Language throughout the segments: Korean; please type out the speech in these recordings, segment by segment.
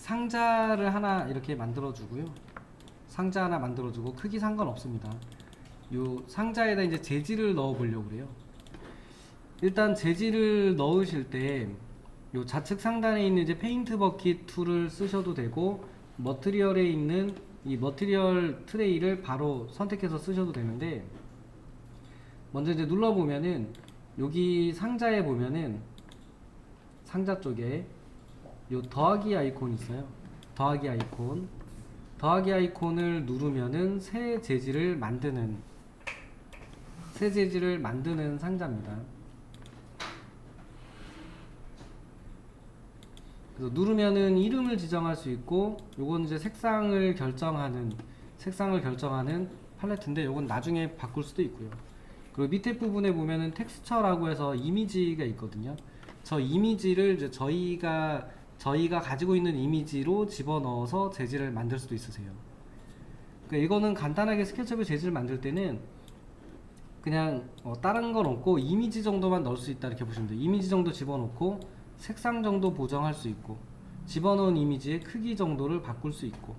상자를 하나 이렇게 만들어 주고요. 상자 하나 만들어 주고 크기 상관없습니다. 요 상자에다 이제 재질을 넣어 보려고 그래요. 일단 재질을 넣으실 때 요 좌측 상단에 있는 이제 페인트 버킷 툴을 쓰셔도 되고, 머티리얼에 있는 이 머티리얼 트레이를 바로 선택해서 쓰셔도 되는데, 먼저 이제 눌러보면은 여기 상자에 보면은 상자 쪽에 요 더하기 아이콘 있어요. 더하기 아이콘. 더하기 아이콘을 누르면은 새 재질을 만드는 상자입니다. 그래서 누르면은 이름을 지정할 수 있고, 요건 이제 색상을 결정하는 팔레트인데, 요건 나중에 바꿀 수도 있고요. 그리고 밑에 부분에 보면은 텍스처라고 해서 이미지가 있거든요. 저 이미지를 이제 저희가 가지고 있는 이미지로 집어넣어서 재질을 만들 수도 있으세요. 그러니까 이거는 간단하게 스케치업에 재질을 만들 때는 그냥 다른 건 없고 이미지 정도만 넣을 수 있다 이렇게 보시면 돼요. 이미지 정도 집어넣고 색상 정도 보정할 수 있고, 집어넣은 이미지의 크기 정도를 바꿀 수 있고,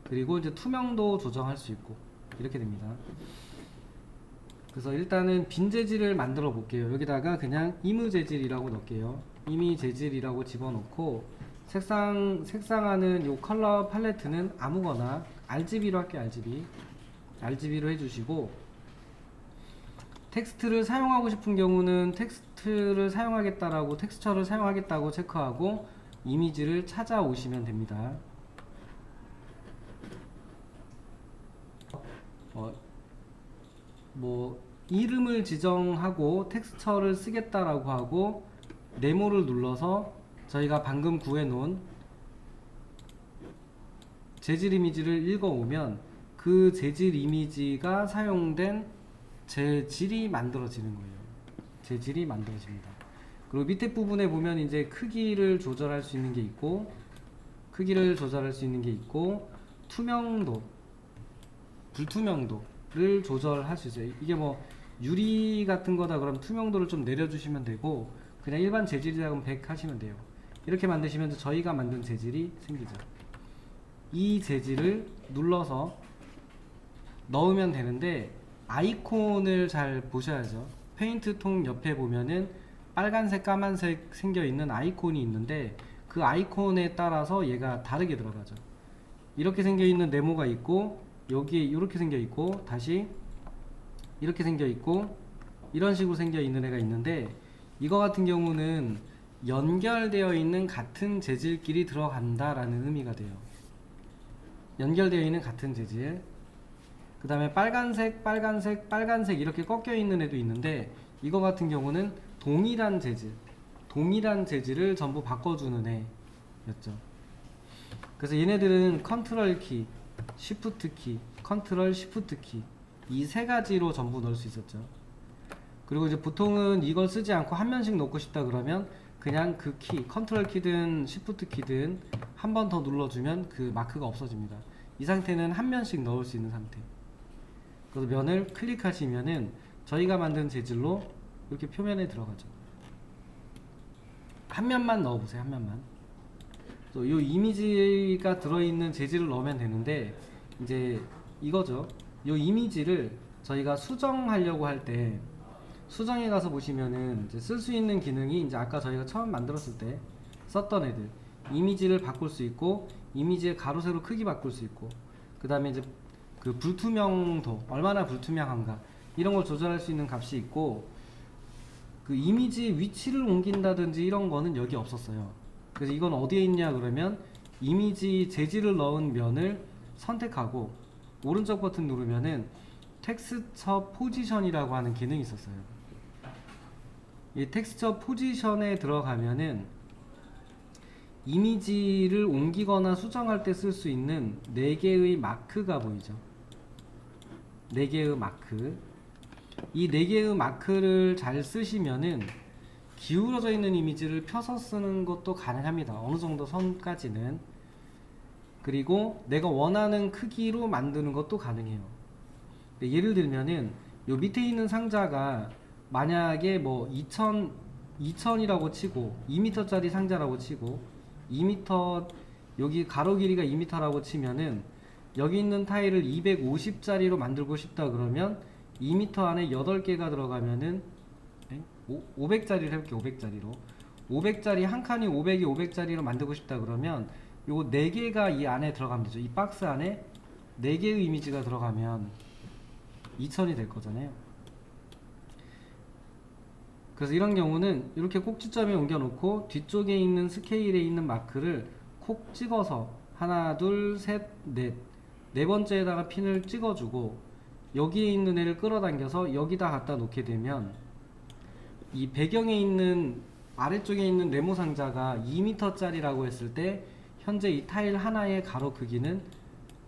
그리고 이제 투명도 조정할 수 있고, 이렇게 됩니다. 그래서 일단은 빈 재질을 만들어 볼게요. 여기다가 그냥 이무 재질이라고 넣을게요. 이미 재질이라고 집어넣고, 색상하는 요 컬러 팔레트는 아무거나 RGB로 할게요. RGB로 해주시고, 텍스트를 사용하고 싶은 경우는 텍스트를 사용하겠다라고, 텍스처를 사용하겠다고 체크하고 이미지를 찾아오시면 됩니다. 이름을 지정하고 텍스처를 쓰겠다라고 하고 네모를 눌러서 저희가 방금 구해놓은 재질 이미지를 읽어오면 그 재질 이미지가 사용된 재질이 만들어지는 거예요. 재질이 만들어집니다. 그리고 밑에 부분에 보면 이제 크기를 조절할 수 있는 게 있고, 투명도, 불투명도를 조절할 수 있어요. 이게 뭐 유리 같은 거다 그러면 투명도를 좀 내려주시면 되고, 그냥 일반 재질이다 그러면 100 하시면 돼요. 이렇게 만드시면 저희가 만든 재질이 생기죠. 이 재질을 눌러서 넣으면 되는데, 아이콘을 잘 보셔야죠. 페인트 통 옆에 보면은 빨간색, 까만색 생겨 있는 아이콘이 있는데, 그 아이콘에 따라서 얘가 다르게 들어가죠. 이렇게 생겨 있는 네모가 있고, 여기에 이렇게 생겨 있고, 다시 이렇게 생겨 있고, 이런 식으로 생겨 있는 애가 있는데, 이거 같은 경우는 연결되어 있는 같은 재질끼리 들어간다라는 의미가 돼요. 연결되어 있는 같은 재질. 그 다음에 빨간색 이렇게 꺾여 있는 애도 있는데, 이거 같은 경우는 동일한 재질을 전부 바꿔주는 애였죠. 그래서 얘네들은 컨트롤 키, 쉬프트 키, 컨트롤 쉬프트 키, 이 세 가지로 전부 넣을 수 있었죠. 그리고 이제 보통은 이걸 쓰지 않고 한 면씩 넣고 싶다 그러면 그냥 그 키, 컨트롤 키든 쉬프트 키든 한 번 더 눌러주면 그 마크가 없어집니다. 이 상태는 한 면씩 넣을 수 있는 상태. 그래서 면을 클릭하시면은 저희가 만든 재질로 이렇게 표면에 들어가죠. 한 면만 넣어보세요. 한 면만. 이 이미지가 들어있는 재질을 넣으면 되는데, 이제 이거죠. 이 이미지를 저희가 수정하려고 할 때, 수정에 가서 보시면은 이제 쓸 수 있는 기능이 이제 아까 저희가 처음 만들었을 때 썼던 애들, 이미지를 바꿀 수 있고, 이미지의 가로 세로 크기 바꿀 수 있고, 그 다음에 이제 그 불투명도, 얼마나 불투명한가, 이런 걸 조절할 수 있는 값이 있고, 그 이미지 위치를 옮긴다든지 이런 거는 여기 없었어요. 그래서 이건 어디에 있냐 그러면, 이미지 재질을 넣은 면을 선택하고 오른쪽 버튼 누르면은 텍스처 포지션이라고 하는 기능이 있었어요. 이 텍스처 포지션에 들어가면은 이미지를 옮기거나 수정할 때 쓸 수 있는 4개의 마크가 보이죠. 4개의 마크. 이 4개의 마크를 잘 쓰시면은 기울어져 있는 이미지를 펴서 쓰는 것도 가능합니다. 어느 정도 선까지는. 그리고 내가 원하는 크기로 만드는 것도 가능해요. 예를 들면은 요 밑에 있는 상자가 만약에 뭐 2000이라고 치고 2m짜리 상자라고 치고 2m, 여기 가로 길이가 2m라고 치면은 여기 있는 타일을 250짜리로 만들고 싶다 그러면 2m 안에 8개가 들어가면은 500짜리를 해볼게요. 500짜리로 500짜리 한 칸이 500이 500짜리로 만들고 싶다 그러면 요거 4개가 이 안에 들어가면 되죠. 이 박스 안에 4개의 이미지가 들어가면 2000이 될 거잖아요. 그래서 이런 경우는 이렇게 꼭지점에 옮겨 놓고 뒤쪽에 있는 스케일에 있는 마크를 콕 찍어서 하나 둘 셋 넷, 네 번째에다가 핀을 찍어주고 여기에 있는 애를 끌어당겨서 여기다 갖다 놓게 되면 이 배경에 있는 아래쪽에 있는 네모 상자가 2m 짜리라고 했을 때 현재 이 타일 하나의 가로 크기는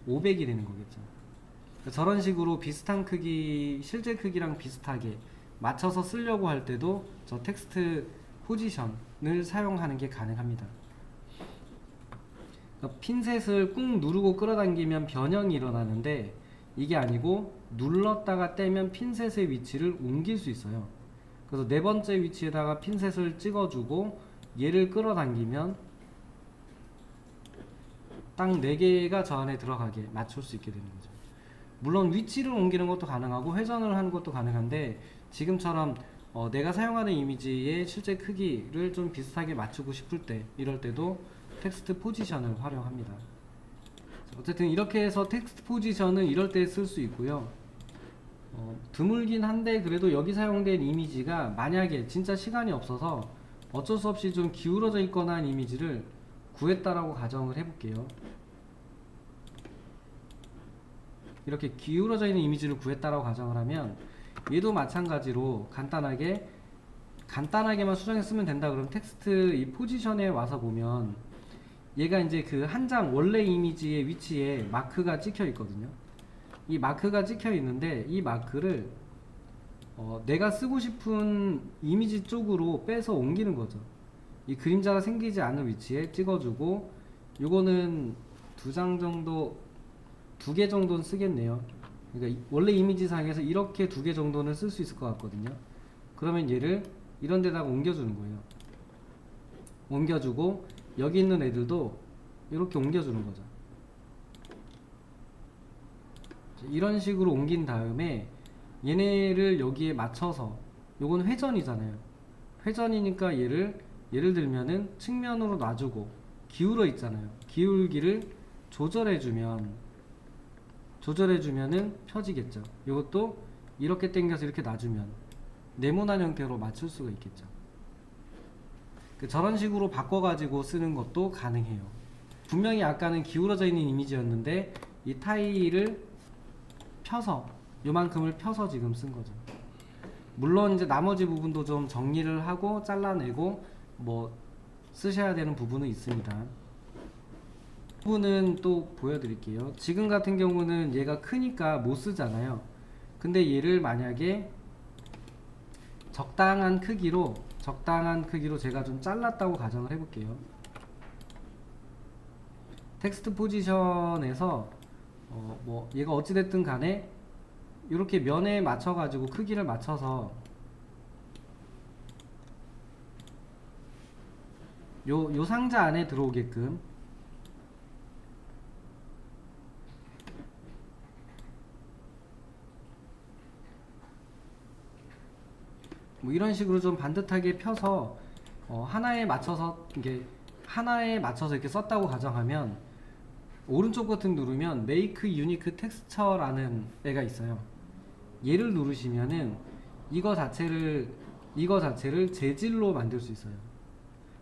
500이 되는 거겠죠. 저런 식으로 비슷한 크기, 실제 크기랑 비슷하게 맞춰서 쓰려고 할 때도 저 텍스트 포지션을 사용하는 게 가능합니다. 그러니까 핀셋을 꾹 누르고 끌어당기면 변형이 일어나는데 이게 아니고 눌렀다가 떼면 핀셋의 위치를 옮길 수 있어요. 그래서 네 번째 위치에다가 핀셋을 찍어주고 얘를 끌어당기면 딱 4개가 저 안에 들어가게 맞출 수 있게 되는 거죠. 물론 위치를 옮기는 것도 가능하고 회전을 하는 것도 가능한데 지금처럼 내가 사용하는 이미지의 실제 크기를 좀 비슷하게 맞추고 싶을 때 이럴 때도 텍스트 포지션을 활용합니다. 어쨌든 이렇게 해서 텍스트 포지션은 이럴 때 쓸 수 있고요. 드물긴 한데 그래도 여기 사용된 이미지가 만약에 진짜 시간이 없어서 어쩔 수 없이 좀 기울어져 있거나 한 이미지를 구했다라고 가정을 해볼게요. 이렇게 기울어져 있는 이미지를 구했다라고 가정을 하면 얘도 마찬가지로 간단하게만 수정해 쓰면 된다 그러면 텍스트 이 포지션에 와서 보면 얘가 이제 그 한 장 원래 이미지의 위치에 마크가 찍혀 있거든요. 이 마크가 찍혀 있는데 이 마크를 내가 쓰고 싶은 이미지 쪽으로 빼서 옮기는 거죠. 이 그림자가 생기지 않는 위치에 찍어주고 요거는 2장 정도 2개 정도는 쓰겠네요. 그러니까 원래 이미지 상에서 이렇게 2개 정도는 쓸 수 있을 것 같거든요. 그러면 얘를 이런 데다가 옮겨주는 거예요. 옮겨주고 여기 있는 애들도 이렇게 옮겨주는 거죠. 이런 식으로 옮긴 다음에 얘네를 여기에 맞춰서 요건 회전이잖아요. 회전이니까 얘를 예를 들면은 측면으로 놔주고 기울어 있잖아요. 기울기를 조절해주면은 펴지겠죠. 이것도 이렇게 당겨서 이렇게 놔주면 네모난 형태로 맞출 수가 있겠죠. 저런 식으로 바꿔가지고 쓰는 것도 가능해요. 분명히 아까는 기울어져 있는 이미지였는데 이 타일을 펴서 요만큼을 펴서 지금 쓴 거죠. 물론 이제 나머지 부분도 좀 정리를 하고 잘라내고 뭐 쓰셔야 되는 부분은 있습니다. 부분은 또 보여드릴게요. 지금 같은 경우는 얘가 크니까 못 쓰잖아요. 근데 얘를 만약에 적당한 크기로 제가 좀 잘랐다고 가정을 해볼게요. 텍스트 포지션에서 뭐 얘가 어찌됐든 간에 이렇게 면에 맞춰 가지고 크기를 맞춰서 요 상자 안에 들어오게끔 뭐 이런 식으로 좀 반듯하게 펴서 하나에 맞춰서 이렇게 썼다고 가정하면 오른쪽 버튼 누르면 Make Unique Texture라는 애가 있어요. 얘를 누르시면은 이거 자체를 재질로 만들 수 있어요.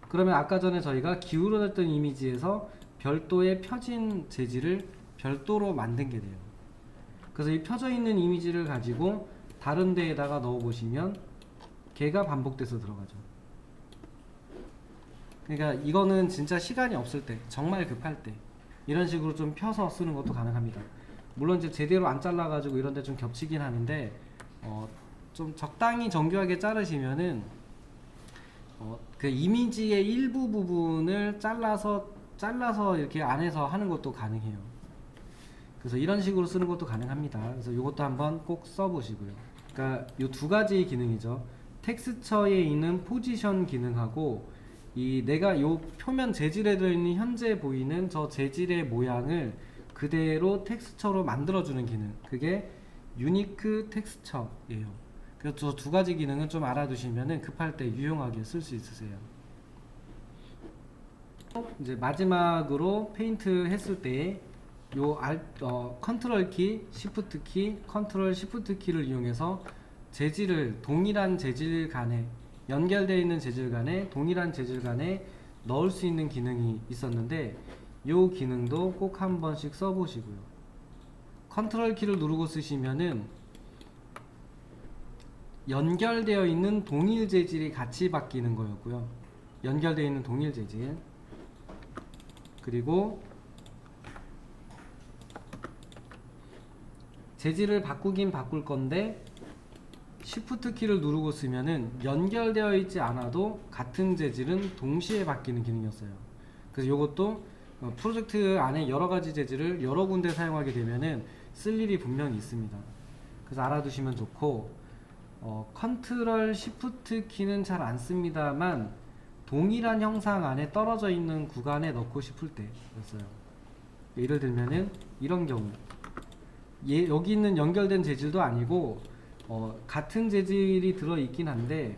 그러면 아까 전에 저희가 기울어졌던 이미지에서 별도의 펴진 재질을 별도로 만든 게 돼요. 그래서 이 펴져 있는 이미지를 가지고 다른 데에다가 넣어 보시면 걔가 반복돼서 들어가죠. 그러니까 이거는 진짜 시간이 없을 때, 정말 급할 때 이런 식으로 좀 펴서 쓰는 것도 가능합니다. 물론 이제 제대로 안 잘라가지고 이런 데 좀 겹치긴 하는데 좀 적당히 정교하게 자르시면은 그 이미지의 일부 부분을 잘라서 이렇게 안에서 하는 것도 가능해요. 그래서 이런 식으로 쓰는 것도 가능합니다. 그래서 이것도 한번 꼭 써보시고요. 그러니까 이 두 가지 기능이죠. 텍스처에 있는 포지션 기능하고 내가 요 표면 재질에 들어있는 현재 보이는 저 재질의 모양을 그대로 텍스처로 만들어주는 기능, 그게 유니크 텍스처예요. 그래서 저 두 가지 기능은 좀 알아두시면은 급할 때 유용하게 쓸 수 있으세요. 이제 마지막으로 페인트 했을 때 컨트롤 키, 시프트 키, 컨트롤 시프트 키를 이용해서 재질을 동일한 재질 간에 연결되어 있는 재질 간에 동일한 재질 간에 넣을 수 있는 기능이 있었는데 이 기능도 꼭 한 번씩 써보시고요. 컨트롤 키를 누르고 쓰시면은 연결되어 있는 동일 재질이 같이 바뀌는 거였고요. 연결되어 있는 동일 재질, 그리고 재질을 바꾸긴 바꿀 건데 시프트 키를 누르고 쓰면은 연결되어 있지 않아도 같은 재질은 동시에 바뀌는 기능이었어요. 그래서 이것도 프로젝트 안에 여러 가지 재질을 여러 군데 사용하게 되면은 쓸 일이 분명히 있습니다. 그래서 알아두시면 좋고, 컨트롤 시프트 키는 잘 안 씁니다만 동일한 형상 안에 떨어져 있는 구간에 넣고 싶을 때였어요. 예를 들면은 이런 경우, 여기 있는 연결된 재질도 아니고 같은 재질이 들어있긴 한데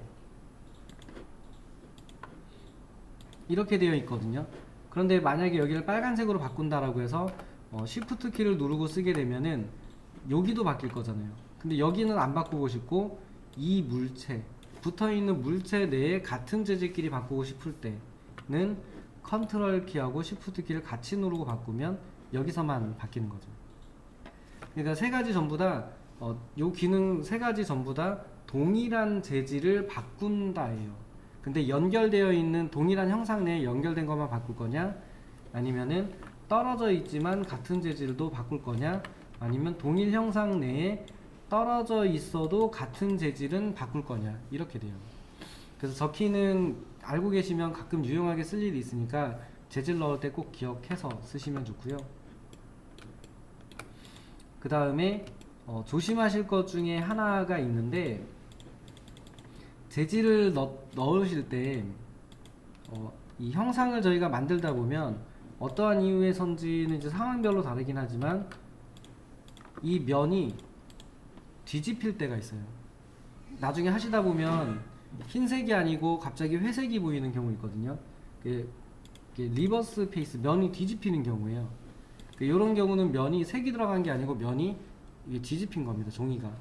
이렇게 되어 있거든요. 그런데 만약에 여기를 빨간색으로 바꾼다라고 해서 Shift 키를 누르고 쓰게 되면은 여기도 바뀔 거잖아요. 근데 여기는 안 바꾸고 싶고 이 물체, 붙어있는 물체 내에 같은 재질끼리 바꾸고 싶을 때는 컨트롤 키하고 Shift 키를 같이 누르고 바꾸면 여기서만 바뀌는 거죠. 그러니까 세 가지 전부 다 요 기능 세 가지 전부 다 동일한 재질을 바꾼다예요. 근데 연결되어 있는 동일한 형상 내에 연결된 것만 바꿀 거냐, 아니면은 떨어져 있지만 같은 재질도 바꿀 거냐, 아니면 동일 형상 내에 떨어져 있어도 같은 재질은 바꿀 거냐, 이렇게 돼요. 그래서 저 키는 알고 계시면 가끔 유용하게 쓸 일이 있으니까 재질 넣을 때 꼭 기억해서 쓰시면 좋고요. 그 다음에 조심하실 것 중에 하나가 있는데, 재질을 넣으실 때 이 형상을 저희가 만들다 보면 어떠한 이유에선지는 이제 상황별로 다르긴 하지만 이 면이 뒤집힐 때가 있어요. 나중에 하시다 보면 흰색이 아니고 갑자기 회색이 보이는 경우 있거든요. 이게 리버스 페이스, 면이 뒤집히는 경우예요. 이런 경우는 면이 색이 들어간 게 아니고 면이 이게 뒤집힌 겁니다, 종이가.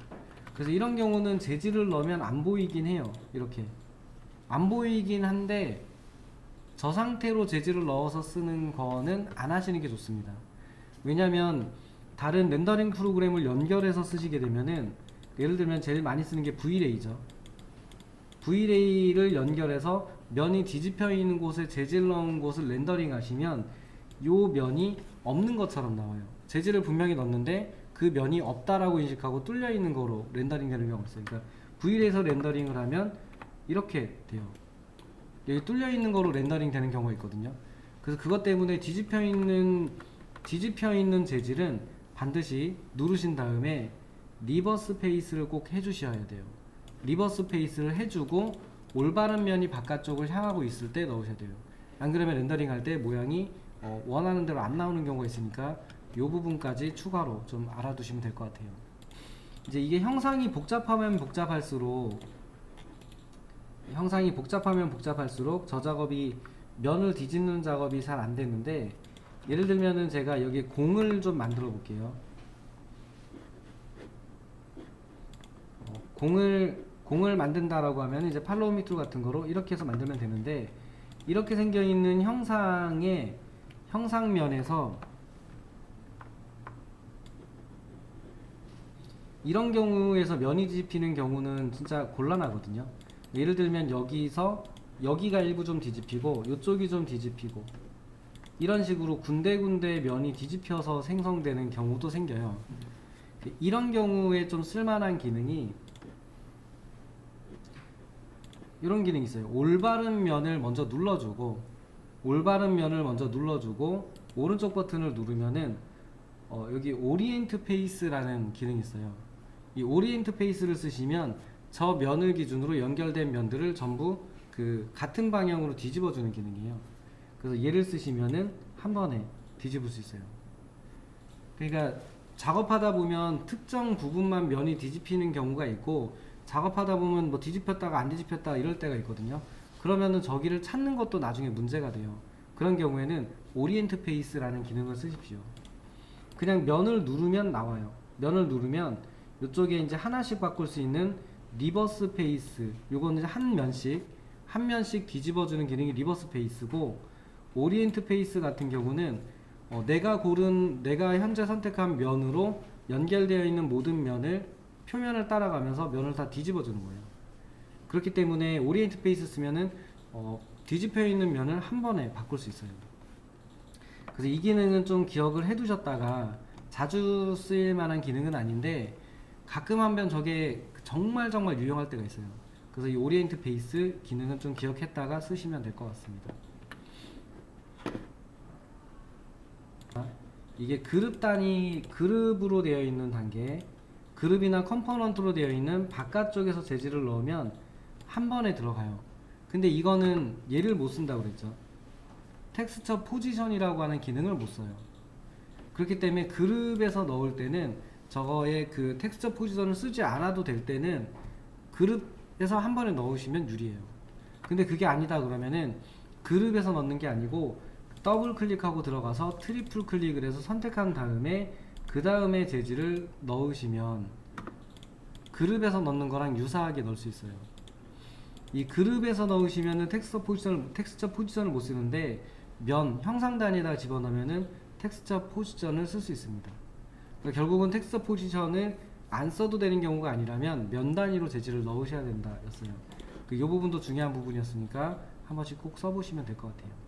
그래서 이런 경우는 재질을 넣으면 안 보이긴 해요. 이렇게 안 보이긴 한데 저 상태로 재질을 넣어서 쓰는 거는 안 하시는 게 좋습니다. 왜냐면 다른 렌더링 프로그램을 연결해서 쓰시게 되면은, 예를 들면 제일 많이 쓰는 게 V-Ray죠. V-Ray를 연결해서 면이 뒤집혀 있는 곳에 재질 넣은 곳을 렌더링 하시면 요 면이 없는 것처럼 나와요. 재질을 분명히 넣었는데 그 면이 없다라고 인식하고 뚫려 있는 거로 렌더링 되는 경우가 있어요. 그러니까 V-Ray에서 렌더링을 하면 이렇게 돼요. 여기 뚫려 있는 거로 렌더링 되는 경우가 있거든요. 그래서 그것 때문에 뒤집혀 있는 재질은 반드시 누르신 다음에 리버스 페이스를 꼭 해주셔야 돼요. 리버스 페이스를 해주고 올바른 면이 바깥쪽을 향하고 있을 때 넣으셔야 돼요. 안 그러면 렌더링 할 때 모양이 원하는 대로 안 나오는 경우가 있으니까 이 부분까지 추가로 좀 알아두시면 될 것 같아요. 이제 이게 형상이 복잡하면 복잡할수록 저 작업이, 면을 뒤집는 작업이 잘 안 되는데, 예를 들면은 제가 여기 공을 좀 만들어 볼게요. 공을 만든다라고 하면 이제 팔로우 미 툴 같은 거로 이렇게 해서 만들면 되는데, 이렇게 생겨 있는 형상의 형상면에서 이런 경우에서 면이 뒤집히는 경우는 진짜 곤란하거든요. 예를 들면 여기가 일부 좀 뒤집히고 이쪽이 좀 뒤집히고 이런 식으로 군데군데 면이 뒤집혀서 생성되는 경우도 생겨요. 이런 경우에 좀 쓸만한 기능이 이런 기능이 있어요. 올바른 면을 먼저 눌러주고 오른쪽 버튼을 누르면은 여기 오리엔트 페이스라는 기능이 있어요. 이 오리엔트 페이스를 쓰시면 저 면을 기준으로 연결된 면들을 전부 그 같은 방향으로 뒤집어 주는 기능이에요. 그래서 얘를 쓰시면은 한 번에 뒤집을 수 있어요. 그러니까 작업하다 보면 특정 부분만 면이 뒤집히는 경우가 있고, 작업하다 보면 뭐 뒤집혔다가 안 뒤집혔다 이럴 때가 있거든요. 그러면은 저기를 찾는 것도 나중에 문제가 돼요. 그런 경우에는 오리엔트 페이스라는 기능을 쓰십시오. 그냥 면을 누르면 나와요. 면을 누르면 이쪽에 이제 하나씩 바꿀 수 있는 리버스 페이스, 요거는 이제 한 면씩 뒤집어주는 기능이 리버스 페이스고, 오리엔트 페이스 같은 경우는 내가 현재 선택한 면으로 연결되어 있는 모든 면을 표면을 따라가면서 면을 다 뒤집어주는 거예요. 그렇기 때문에 오리엔트 페이스 쓰면은 뒤집혀 있는 면을 한 번에 바꿀 수 있어요. 그래서 이 기능은 좀 기억을 해 두셨다가, 자주 쓰일 만한 기능은 아닌데 가끔 하면 저게 정말 유용할 때가 있어요. 그래서 이 오리엔트 베이스 기능은 좀 기억했다가 쓰시면 될 것 같습니다. 이게 그룹으로 되어 있는 단계, 그룹이나 컴포넌트로 되어 있는 바깥쪽에서 재질을 넣으면 한 번에 들어가요. 근데 이거는 얘를 못 쓴다고 그랬죠. 텍스처 포지션이라고 하는 기능을 못 써요. 그렇기 때문에 그룹에서 넣을 때는 저거의 그 텍스처 포지션을 쓰지 않아도 될 때는 그룹에서 한 번에 넣으시면 유리해요. 근데 그게 아니다 그러면은 그룹에서 넣는 게 아니고 더블 클릭하고 들어가서 트리플 클릭을 해서 선택한 다음에 그 다음에 재질을 넣으시면 그룹에서 넣는 거랑 유사하게 넣을 수 있어요. 이 그룹에서 넣으시면은 텍스처 포지션을 못 쓰는데 형상 단위에다 집어넣으면은 텍스처 포지션을 쓸 수 있습니다. 그러니까 결국은 텍스처 포지션을 안 써도 되는 경우가 아니라면 면 단위로 재질을 넣으셔야 된다 였어요. 이 부분도 중요한 부분이었으니까 한 번씩 꼭 써보시면 될 것 같아요.